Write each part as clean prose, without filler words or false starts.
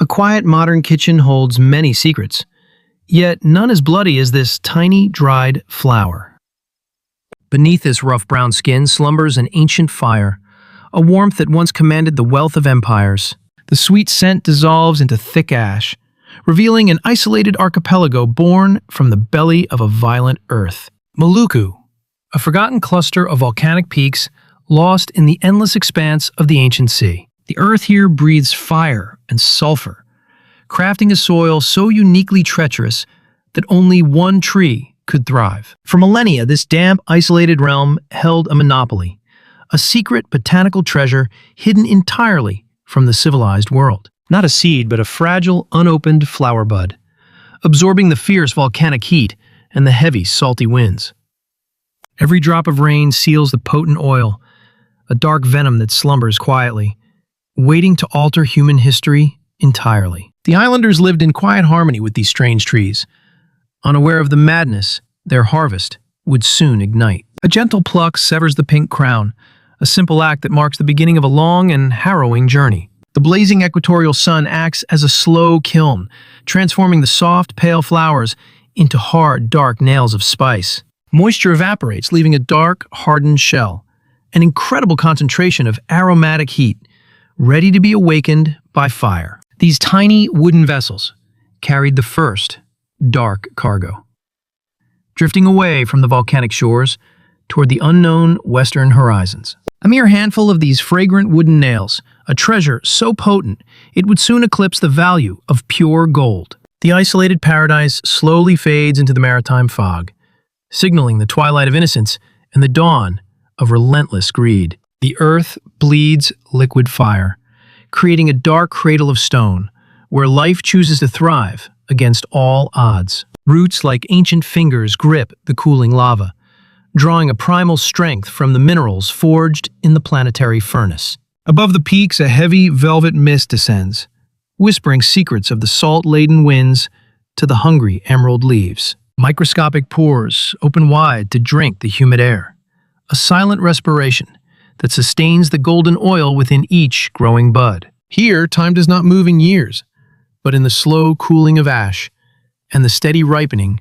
quiet modern kitchen holds many secrets, yet none as bloody as this tiny, dried flower. Beneath this rough brown skin slumbers an ancient fire, a warmth that once commanded the wealth of empires. The sweet scent dissolves into thick ash, revealing an isolated archipelago born from the belly of a violent earth. Maluku, a forgotten cluster of volcanic peaks lost in the endless expanse of the ancient sea. The earth here breathes fire and sulfur, crafting a soil so uniquely treacherous that only one tree could thrive. For millennia, this damp, isolated realm held a monopoly, a secret botanical treasure hidden entirely from the civilized world. Not a seed, but a fragile, unopened flower bud, absorbing the fierce volcanic heat and the heavy, salty winds. Every drop of rain seals the potent oil, a dark venom that slumbers quietly, waiting to alter human history entirely. The islanders lived in quiet harmony with these strange trees, unaware of the madness their harvest would soon ignite. A gentle pluck severs the pink crown, a simple act that marks the beginning of a long and harrowing journey. The blazing equatorial sun acts as a slow kiln, transforming the soft, pale flowers into hard, dark nails of spice. Moisture evaporates, leaving a dark, hardened shell, an incredible concentration of aromatic heat, ready to be awakened by fire. These tiny wooden vessels carried the first dark cargo, drifting away from the volcanic shores toward the unknown western horizons. A mere handful of these fragrant wooden nails, a treasure so potent it would soon eclipse the value of pure gold. The isolated paradise slowly fades into the maritime fog, signaling the twilight of innocence and the dawn of relentless greed. The earth bleeds liquid fire, creating a dark cradle of stone where life chooses to thrive against all odds. Roots like ancient fingers grip the cooling lava, drawing a primal strength from the minerals forged in the planetary furnace. Above the peaks, a heavy velvet mist descends, whispering secrets of the salt-laden winds to the hungry emerald leaves. Microscopic pores open wide to drink the humid air, a silent respiration that sustains the golden oil within each growing bud. Here, time does not move in years, but in the slow cooling of ash and the steady ripening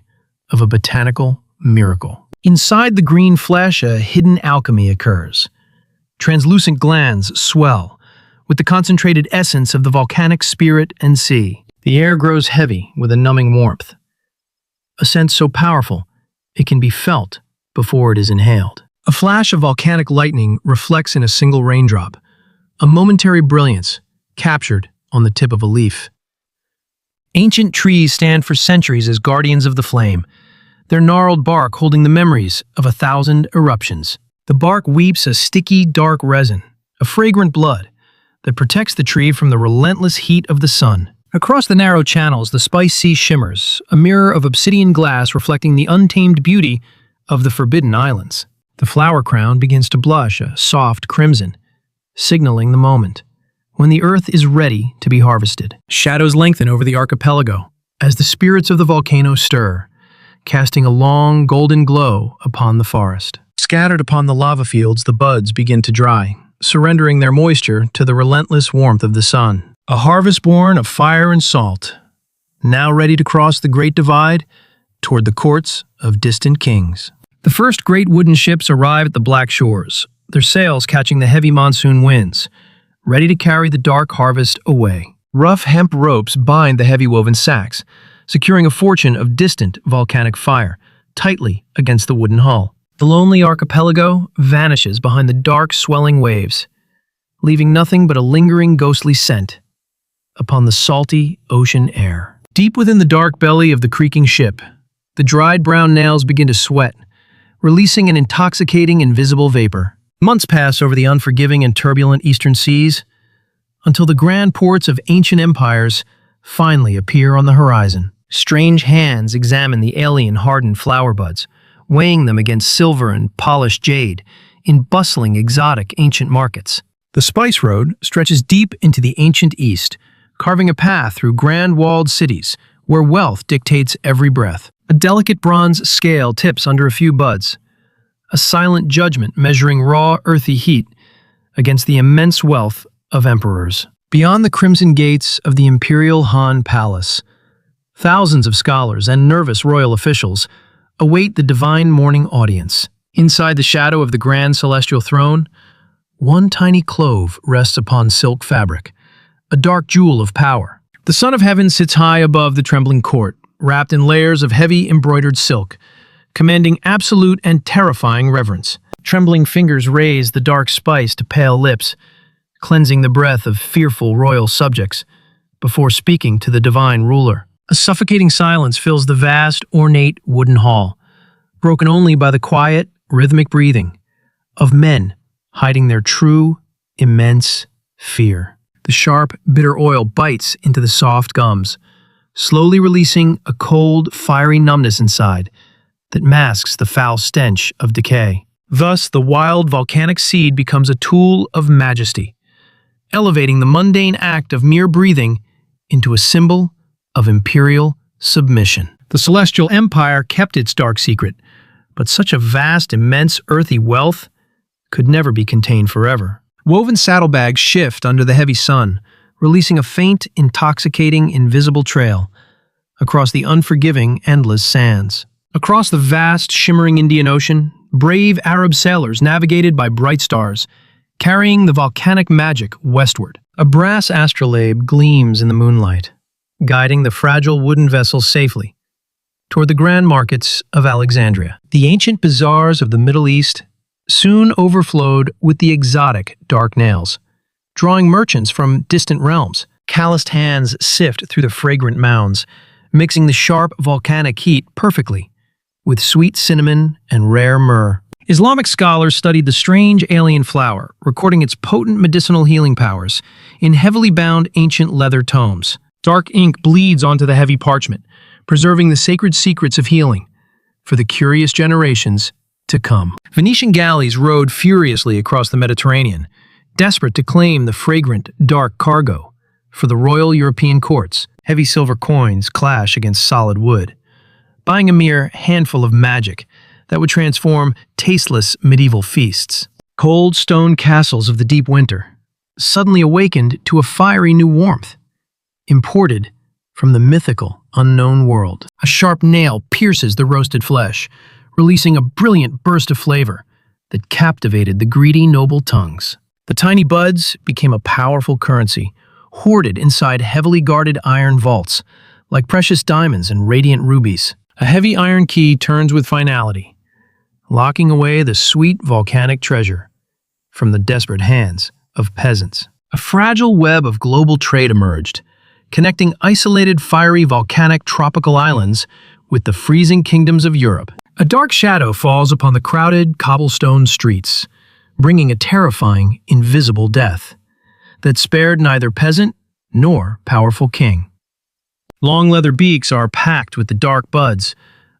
of a botanical miracle. Inside the green flesh, a hidden alchemy occurs. Translucent glands swell with the concentrated essence of the volcanic spirit and sea. The air grows heavy with a numbing warmth, a sense so powerful it can be felt before it is inhaled. A flash of volcanic lightning reflects in a single raindrop, a momentary brilliance captured on the tip of a leaf. Ancient trees stand for centuries as guardians of the flame, their gnarled bark holding the memories of 1,000 eruptions. The bark weeps a sticky, dark resin, a fragrant blood that protects the tree from the relentless heat of the sun. Across the narrow channels, the spice sea shimmers, a mirror of obsidian glass reflecting the untamed beauty of the Forbidden Islands. The flower crown begins to blush a soft crimson, signaling the moment when the earth is ready to be harvested. Shadows lengthen over the archipelago as the spirits of the volcano stir, casting a long golden glow upon the forest. Scattered upon the lava fields, the buds begin to dry, surrendering their moisture to the relentless warmth of the sun. A harvest born of fire and salt, now ready to cross the Great Divide toward the courts of distant kings. The first great wooden ships arrive at the black shores, their sails catching the heavy monsoon winds, ready to carry the dark harvest away. Rough hemp ropes bind the heavy woven sacks, securing a fortune of distant volcanic fire tightly against the wooden hull. The lonely archipelago vanishes behind the dark, swelling waves, leaving nothing but a lingering ghostly scent upon the salty ocean air. Deep within the dark belly of the creaking ship, the dried brown nails begin to sweat, releasing an intoxicating invisible vapor. Months pass over the unforgiving and turbulent eastern seas until the grand ports of ancient empires finally appear on the horizon. Strange hands examine the alien-hardened flower buds, weighing them against silver and polished jade in bustling, exotic ancient markets. The spice road stretches deep into the ancient East, carving a path through grand-walled cities where wealth dictates every breath. A delicate bronze scale tips under a few buds, a silent judgment measuring raw, earthy heat against the immense wealth of emperors. Beyond the crimson gates of the imperial Han Palace, thousands of scholars and nervous royal officials await the divine morning audience. Inside the shadow of the grand celestial throne, one tiny clove rests upon silk fabric, a dark jewel of power. The Son of Heaven sits high above the trembling court, wrapped in layers of heavy embroidered silk, commanding absolute and terrifying reverence. Trembling fingers raise the dark spice to pale lips, cleansing the breath of fearful royal subjects before speaking to the divine ruler. A suffocating silence fills the vast, ornate wooden hall, broken only by the quiet, rhythmic breathing of men hiding their true, immense fear. The sharp, bitter oil bites into the soft gums, slowly releasing a cold, fiery numbness inside that masks the foul stench of decay. Thus, the wild volcanic seed becomes a tool of majesty, elevating the mundane act of mere breathing into a symbol of imperial submission. The Celestial Empire kept its dark secret, but such a vast, immense, earthy wealth could never be contained forever. Woven saddlebags shift under the heavy sun, releasing a faint, intoxicating, invisible trail across the unforgiving, endless sands. Across the vast, shimmering Indian Ocean, brave Arab sailors navigated by bright stars, carrying the volcanic magic westward. A brass astrolabe gleams in the moonlight, guiding the fragile wooden vessel safely toward the grand markets of Alexandria. The ancient bazaars of the Middle East soon overflowed with the exotic dark nails, drawing merchants from distant realms. Calloused hands sift through the fragrant mounds, mixing the sharp volcanic heat perfectly with sweet cinnamon and rare myrrh. Islamic scholars studied the strange alien flower, recording its potent medicinal healing powers in heavily bound ancient leather tomes. Dark ink bleeds onto the heavy parchment, preserving the sacred secrets of healing for the curious generations to come. Venetian galleys rowed furiously across the Mediterranean, desperate to claim the fragrant, dark cargo for the royal European courts. Heavy silver coins clash against solid wood, buying a mere handful of magic that would transform tasteless medieval feasts. Cold stone castles of the deep winter suddenly awakened to a fiery new warmth, imported from the mythical, unknown world. A sharp nail pierces the roasted flesh, releasing a brilliant burst of flavor that captivated the greedy, noble tongues. The tiny buds became a powerful currency, hoarded inside heavily guarded iron vaults, like precious diamonds and radiant rubies. A heavy iron key turns with finality, locking away the sweet volcanic treasure from the desperate hands of peasants. A fragile web of global trade emerged, connecting isolated fiery volcanic tropical islands with the freezing kingdoms of Europe. A dark shadow falls upon the crowded cobblestone streets, bringing a terrifying, invisible death that spared neither peasant nor powerful king. Long leather beaks are packed with the dark buds,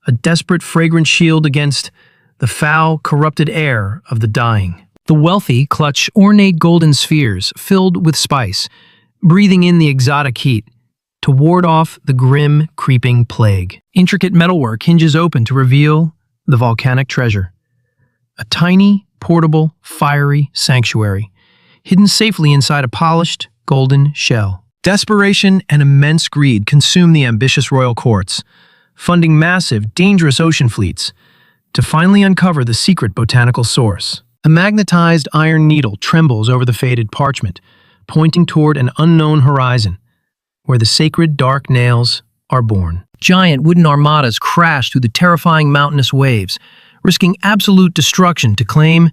a desperate fragrant shield against the foul, corrupted air of the dying. The wealthy clutch ornate golden spheres filled with spice, breathing in the exotic heat to ward off the grim, creeping plague. Intricate metalwork hinges open to reveal the volcanic treasure. A tiny, portable, fiery sanctuary, hidden safely inside a polished, golden shell. Desperation and immense greed consume the ambitious royal courts, funding massive, dangerous ocean fleets to finally uncover the secret botanical source. A magnetized iron needle trembles over the faded parchment, pointing toward an unknown horizon, where the sacred dark nails are born. Giant wooden armadas crash through the terrifying mountainous waves, risking absolute destruction to claim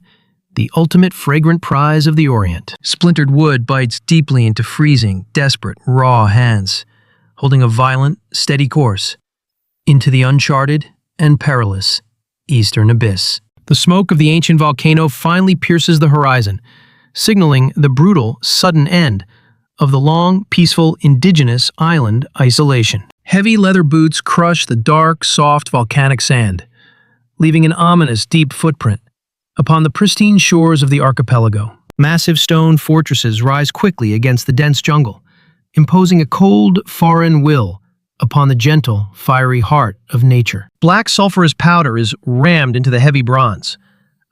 the ultimate fragrant prize of the Orient. Splintered wood bites deeply into freezing, desperate, raw hands, holding a violent, steady course into the uncharted and perilous eastern abyss. The smoke of the ancient volcano finally pierces the horizon, signaling the brutal, sudden end of the long, peaceful, indigenous island isolation. Heavy leather boots crush the dark, soft volcanic sand, leaving an ominous, deep footprint upon the pristine shores of the archipelago. Massive stone fortresses rise quickly against the dense jungle, imposing a cold, foreign will upon the gentle, fiery heart of nature. Black sulfurous powder is rammed into the heavy bronze,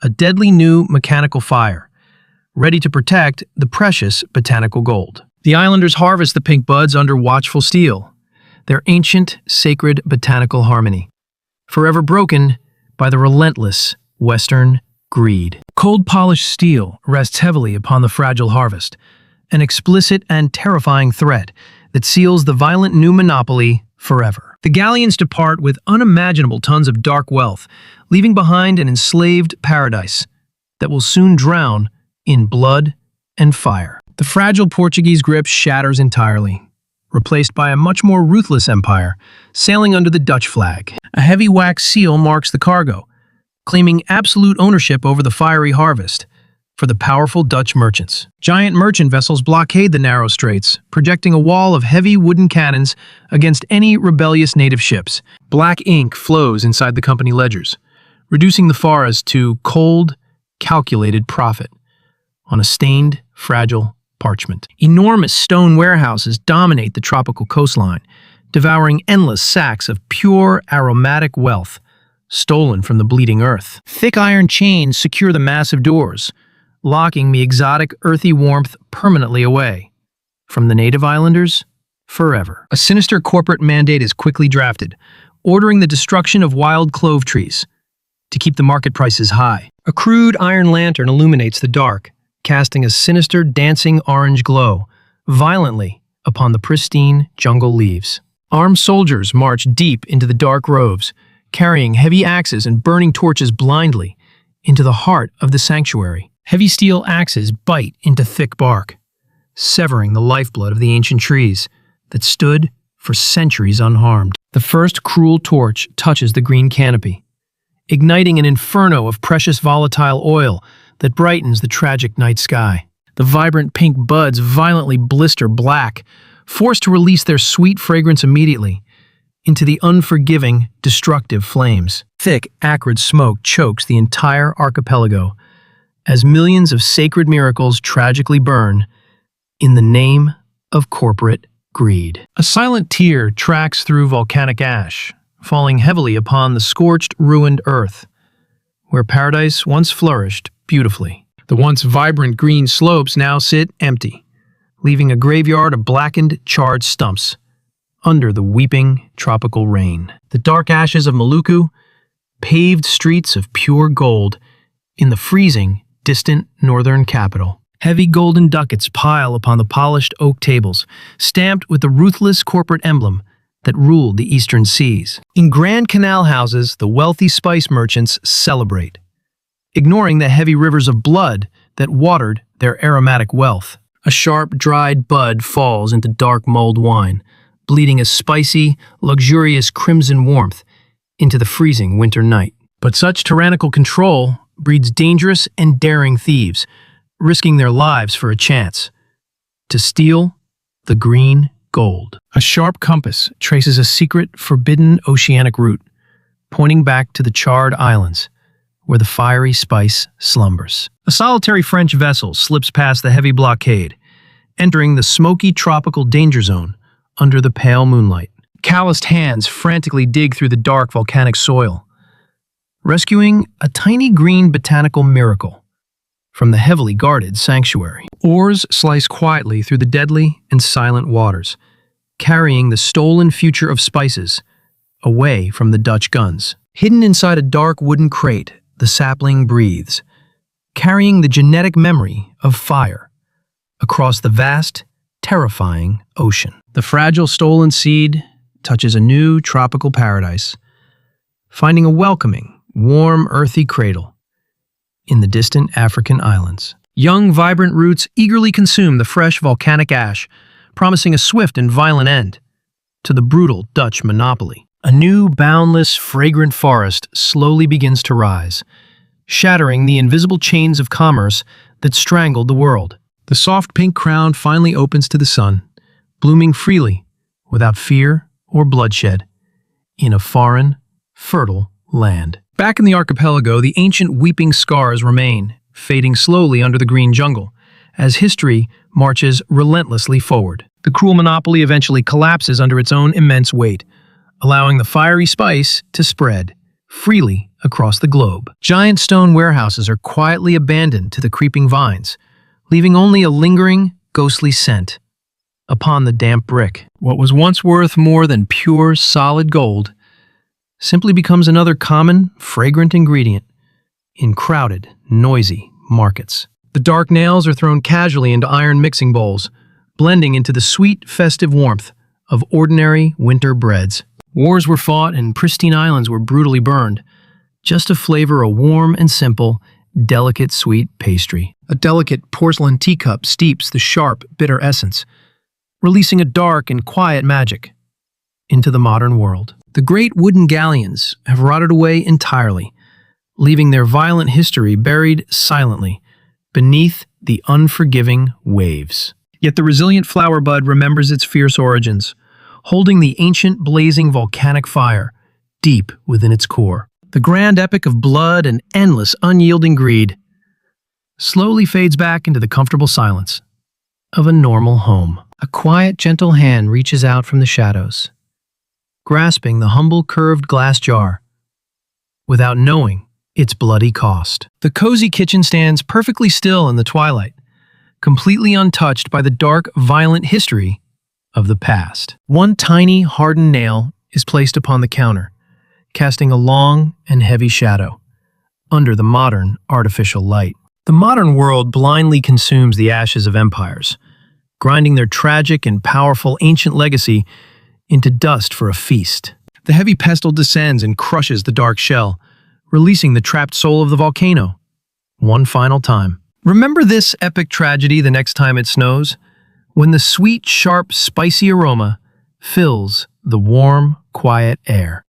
a deadly new mechanical fire, ready to protect the precious botanical gold. The islanders harvest the pink buds under watchful steel, their ancient, sacred botanical harmony, forever broken by the relentless Western greed. Cold polished steel rests heavily upon the fragile harvest, an explicit and terrifying threat that seals the violent new monopoly forever. The galleons depart with unimaginable tons of dark wealth, leaving behind an enslaved paradise that will soon drown in blood and fire. The fragile Portuguese grip shatters entirely, replaced by a much more ruthless empire sailing under the Dutch flag. A heavy wax seal marks the cargo, claiming absolute ownership over the fiery harvest for the powerful Dutch merchants. Giant merchant vessels blockade the narrow straits, projecting a wall of heavy wooden cannons against any rebellious native ships. Black ink flows inside the company ledgers, reducing the faras to cold, calculated profit on a stained, fragile parchment. Enormous stone warehouses dominate the tropical coastline, devouring endless sacks of pure, aromatic wealth, stolen from the bleeding earth. Thick iron chains secure the massive doors, locking the exotic, earthy warmth permanently away from the native islanders forever. A sinister corporate mandate is quickly drafted, ordering the destruction of wild clove trees to keep the market prices high. A crude iron lantern illuminates the dark, casting a sinister, dancing orange glow violently upon the pristine jungle leaves. Armed soldiers march deep into the dark groves, carrying heavy axes and burning torches blindly into the heart of the sanctuary. Heavy steel axes bite into thick bark, severing the lifeblood of the ancient trees that stood for centuries unharmed. The first cruel torch touches the green canopy, igniting an inferno of precious volatile oil that brightens the tragic night sky. The vibrant pink buds violently blister black, forced to release their sweet fragrance immediately into the unforgiving, destructive flames. Thick, acrid smoke chokes the entire archipelago as millions of sacred miracles tragically burn in the name of corporate greed. A silent tear tracks through volcanic ash, falling heavily upon the scorched, ruined earth, where paradise once flourished beautifully. The once vibrant green slopes now sit empty, leaving a graveyard of blackened, charred stumps under the weeping tropical rain. The dark ashes of Maluku, paved streets of pure gold in the freezing, distant northern capital. Heavy golden ducats pile upon the polished oak tables, stamped with the ruthless corporate emblem that ruled the eastern seas. In grand canal houses, the wealthy spice merchants celebrate, ignoring the heavy rivers of blood that watered their aromatic wealth. A sharp, dried bud falls into dark mulled wine, bleeding a spicy, luxurious crimson warmth into the freezing winter night. But such tyrannical control breeds dangerous and daring thieves, risking their lives for a chance to steal the green gold. A sharp compass traces a secret, forbidden oceanic route, pointing back to the charred islands where the fiery spice slumbers. A solitary French vessel slips past the heavy blockade, entering the smoky tropical danger zone under the pale moonlight. Calloused hands frantically dig through the dark volcanic soil, rescuing a tiny green botanical miracle from the heavily guarded sanctuary. Oars slice quietly through the deadly and silent waters, carrying the stolen future of spices away from the Dutch guns. Hidden inside a dark wooden crate, the sapling breathes, carrying the genetic memory of fire across the vast, terrifying ocean. The fragile stolen seed touches a new tropical paradise, finding a welcoming, warm, earthy cradle in the distant African islands. Young, vibrant roots eagerly consume the fresh volcanic ash, promising a swift and violent end to the brutal Dutch monopoly. A new, boundless, fragrant forest slowly begins to rise, shattering the invisible chains of commerce that strangled the world. The soft pink crown finally opens to the sun, blooming freely, without fear or bloodshed, in a foreign, fertile land. Back in the archipelago, the ancient weeping scars remain, fading slowly under the green jungle, as history marches relentlessly forward. The cruel monopoly eventually collapses under its own immense weight, allowing the fiery spice to spread freely across the globe. Giant stone warehouses are quietly abandoned to the creeping vines, leaving only a lingering, ghostly scent upon the damp brick. What was once worth more than pure, solid gold simply becomes another common, fragrant ingredient in crowded, noisy markets. The dark nails are thrown casually into iron mixing bowls, blending into the sweet, festive warmth of ordinary winter breads. Wars were fought and pristine islands were brutally burned, just to flavor a warm and simple, delicate sweet pastry. A delicate porcelain teacup steeps the sharp, bitter essence, releasing a dark and quiet magic into the modern world. The great wooden galleons have rotted away entirely, leaving their violent history buried silently beneath the unforgiving waves. Yet the resilient flower bud remembers its fierce origins, holding the ancient blazing volcanic fire deep within its core. The grand epic of blood and endless unyielding greed slowly fades back into the comfortable silence of a normal home. A quiet, gentle hand reaches out from the shadows, grasping the humble curved glass jar without knowing its bloody cost. The cozy kitchen stands perfectly still in the twilight, completely untouched by the dark, violent history of the past. One tiny, hardened nail is placed upon the counter, casting a long and heavy shadow under the modern, artificial light. The modern world blindly consumes the ashes of empires, grinding their tragic and powerful ancient legacy into dust for a feast. The heavy pestle descends and crushes the dark shell, releasing the trapped soul of the volcano one final time. Remember this epic tragedy the next time it snows, when the sweet, sharp, spicy aroma fills the warm, quiet air.